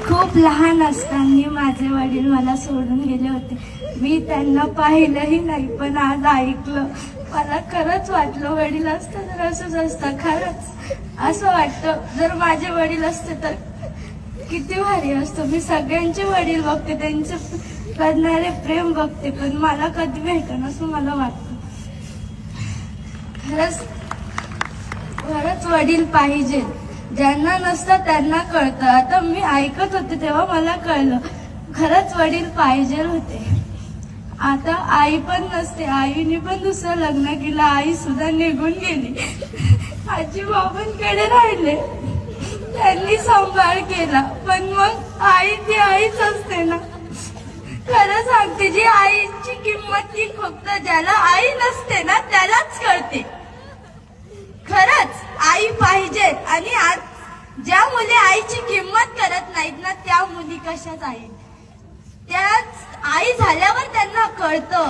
खूप लहान असताना माझे वडील मला सोडून गेले होते. मी त्यांना पाहिलंही नाही, पण आज ऐकलं. मला खरंच वाटलं वडील असतं तर असंच असतं. खरंच असं वाटतं जर माझे वडील असते तर किती भारी असतं. मी सगळ्यांचे वडील बघते, त्यांचे करणारे प्रेम बघते, पण मला कधी भेटन असं मला वाटतं. खरंच वडील पाहिजे. ज्यांना नसतं त्यांना कळतं. आता मी ऐकत होते तेव्हा मला कळलं खरंच वडील पाहिजे होते. आता आई पण नसते, आईने पण दुसरं लग्न केलं, आई सुद्धा निघून गेली. आजी बाबांकडे राहिले, त्यांनी सांभाळ केला, पण मग आई ती आईच असते ना. खरं सांगते, जी आईची किंमत ती फक्त ज्याला आई नसते ना त्यालाच कळते. खरंच आई पाहिजे. आणि आज ज्या मुली आईची किंमत करत नाहीत ना त्या मुली कशाच आई. त्याच आई झाल्यावर त्यांना कळतं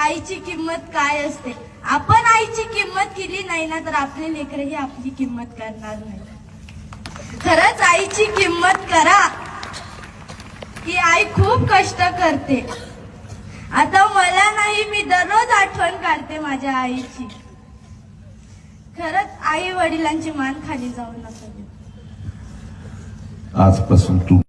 आईची किंमत काय असते. आपण आईची किंमत केली नाही ना तर आपले लेकरही आपली किंमत करणार नाही. खरंच आईची किंमत करा. की आई खूप कष्ट करते. आता मला नाही, मी दररोज आठवण काढते माझ्या आईची. खरंच आई वडिलांची मान खाली जाऊ नका. आजपासून तू